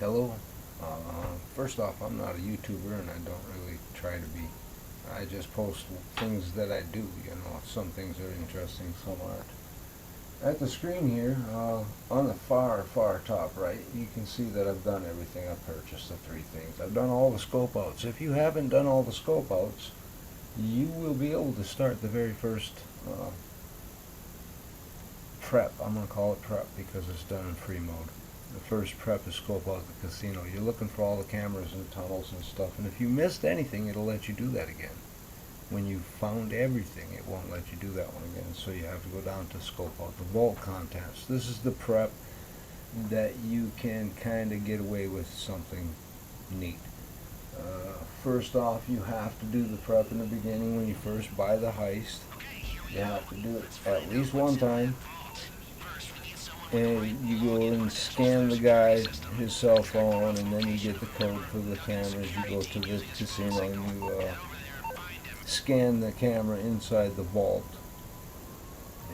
Hello. First off, I'm not a YouTuber and I don't really try to be. I just post things that I do. Some things are interesting, some aren't. At the screen here, on the far top right, you can see that I've done everything. I've purchased the three things. I've done all the scope outs. If you haven't done all the scope outs, you will be able to start the very first prep. I'm going to call it prep because it's done in free mode. The first prep is scope out the casino. You're looking for all the cameras and tunnels and stuff, and if you missed anything, it'll let you do that again. When you've found everything, it won't let you do that one again, so you have to go down to scope out the vault contents. This is the prep that you can kind of get away with something neat. First off, you have to do the prep in the beginning when you first buy the heist. You have to do it at least one time, and you go and scan the guy, his cell phone, and then you get the code for the cameras. You go to the casino and you scan the camera inside the vault,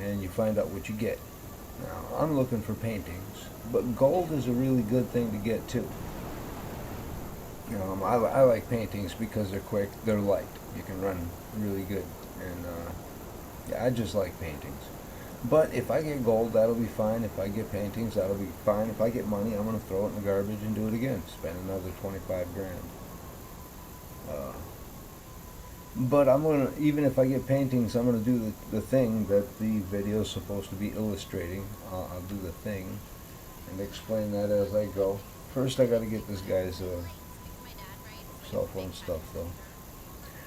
and you find out what you get. Now, I'm looking for paintings, but gold is a really good thing to get too. I like paintings because they're quick, they're light, you can run really good, and yeah, I just like paintings. But if I get gold, that'll be fine. If I get paintings, that'll be fine. If I get money, I'm going to throw it in the garbage and do it again. Spend another 25 grand. But I'm going to, even if I get paintings, I'm going to do the thing that the video is supposed to be illustrating. I'll do the thing and explain that as I go. First, I got to get this guy's cell phone stuff, though.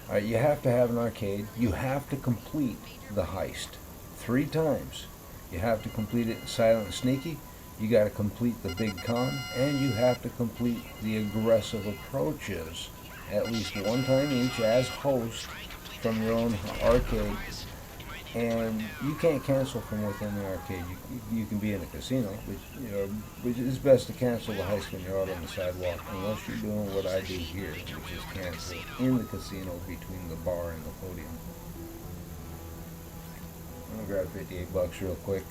Alright, you have to have an arcade. You have to complete the heist 3 times. You have to complete it silent and sneaky. You got to complete the big con, and you have to complete the aggressive approaches at least one time each as host from your own arcade. And you can't cancel from within the arcade. You can be in a casino, which is best to cancel the heist when you're out on the sidewalk, unless you're doing what I do here, which is cancel in the casino between the bar and the podium. I'm gonna grab 58 bucks real quick.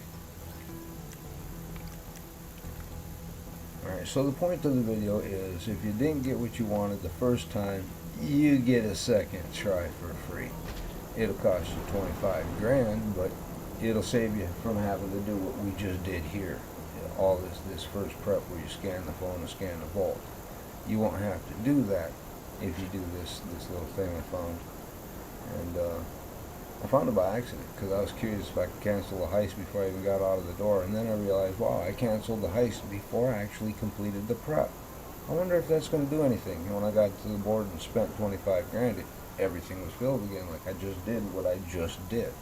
Alright, so the point of the video is, if you didn't get what you wanted the first time, you get a second try for free. It'll cost you 25 grand, but it'll save you from having to do what we just did here. All this first prep where you scan the phone and scan the vault. You won't have to do that if you do this little thing I found. And I found it by accident because I was curious if I could cancel the heist before I even got out of the door, and then I realized, wow, I canceled the heist before I actually completed the prep. I wonder if that's going to do anything. When I got to the board and spent 25 grand, everything was filled again, like I just did what I just did.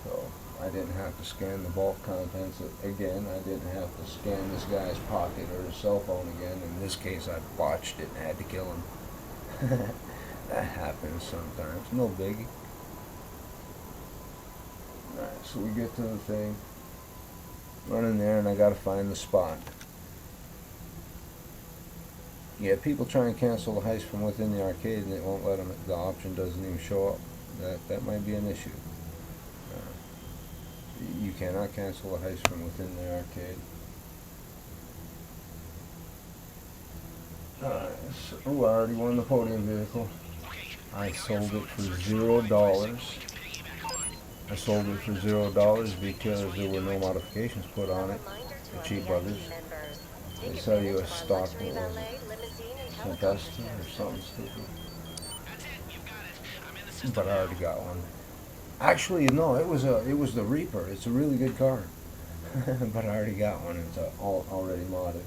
So I didn't have to scan the vault contents again. I didn't have to scan this guy's pocket or his cell phone again. In this case, I botched it and had to kill him. That happens sometimes. No biggie. Alright, so we get to the thing. Run in there, and I gotta find the spot. Yeah, people try and cancel the heist from within the arcade and it won't let them, the option doesn't even show up. That might be an issue. You cannot cancel the heist from within the arcade. Alright, so I already won the podium vehicle. I sold it for $0. I sold it for $0 because there were no modifications put on it. The Cheap Brothers. They sell you a stock, what was it? Augusta or something stupid. But I already got one. Actually, no, it was the Reaper. It's a really good car. But I already got one. It's already modded.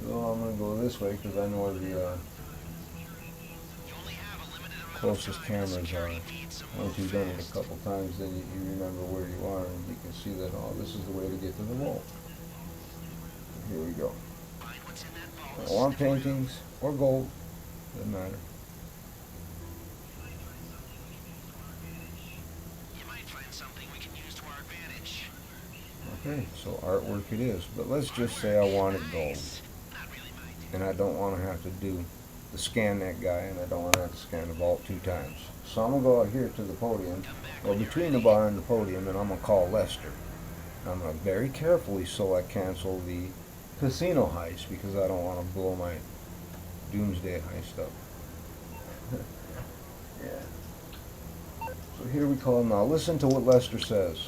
So I'm gonna go this way because I know where the closest cameras are. Once you've done it a couple times, then you remember where you are, and you can see that, oh, this is the way to get to the vault. Here we go. I want paintings or gold, doesn't matter. Okay, so artwork it is, but let's just say I wanted gold, and I don't want to have to do the scan that guy, and I don't want to have to scan the vault 2 times. So I'm going to go out here to the podium, or between the bar and the podium, and I'm going to call Lester. I'm going to very carefully, so I cancel the casino heist because I don't want to blow my doomsday heist up. Yeah. So here we call now. Listen to what Lester says.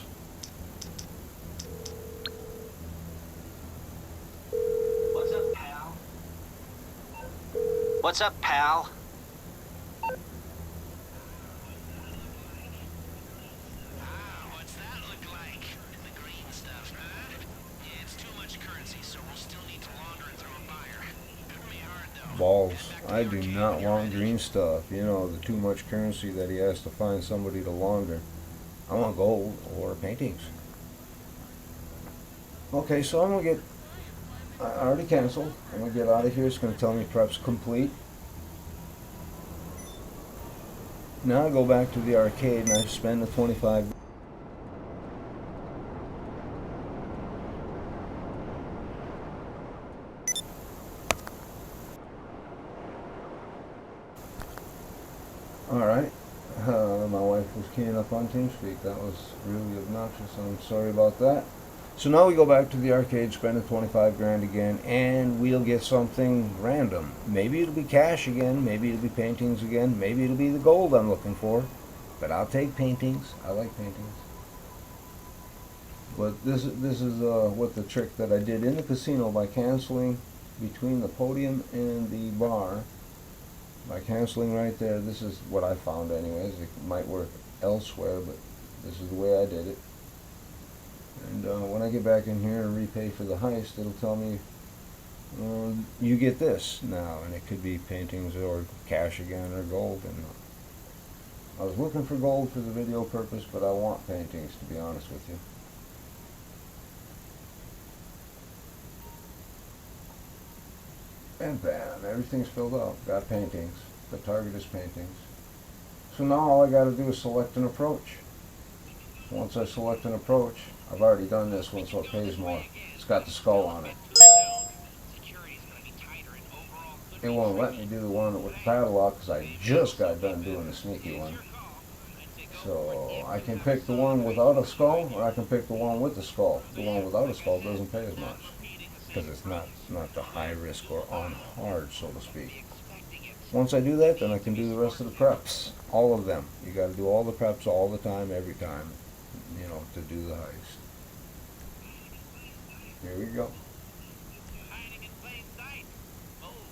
What's up, pal? What's up, pal? What's that look like? The green stuff, huh? Yeah, it's too much currency, so we'll still need to launder it through a buyer. Gonna be hard, though. Balls. Head back to I the do arcade not when you're want ready. green stuff. You know, the too much currency that he has to find somebody to launder. I want gold or paintings. Okay, so I'm going to get... I already canceled. I'm going to get out of here. It's going to tell me prep's complete. Now I go back to the arcade and I spend the 25. Alright. My wife was keying up on TeamSpeak. That was really obnoxious. I'm sorry about that. So now we go back to the arcade, spend the 25 grand again, and we'll get something random. Maybe it'll be cash again, maybe it'll be paintings again, maybe it'll be the gold I'm looking for. But I'll take paintings. I like paintings. But this is what the trick that I did in the casino by canceling between the podium and the bar. By canceling right there, this is what I found anyways. It might work elsewhere, but this is the way I did it. And when I get back in here and repay for the heist, it'll tell me, you get this now. And it could be paintings or cash again or gold. And I was looking for gold for the video purpose, but I want paintings, to be honest with you. And bam, everything's filled up. Got paintings. The target is paintings. So now all I got to do is select an approach. Once I select an approach, I've already done this one, so it pays more. It's got the skull on it. It won't let me do the one with the padlock because I just got done doing the sneaky one. So I can pick the one without a skull, or I can pick the one with the skull. The one without a skull doesn't pay as much because it's not the high risk or on hard, so to speak. Once I do that, then I can do the rest of the preps. All of them. You got to do all the preps all the time, every time, you know, to do the heist. Here we go.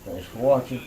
Thanks for watching.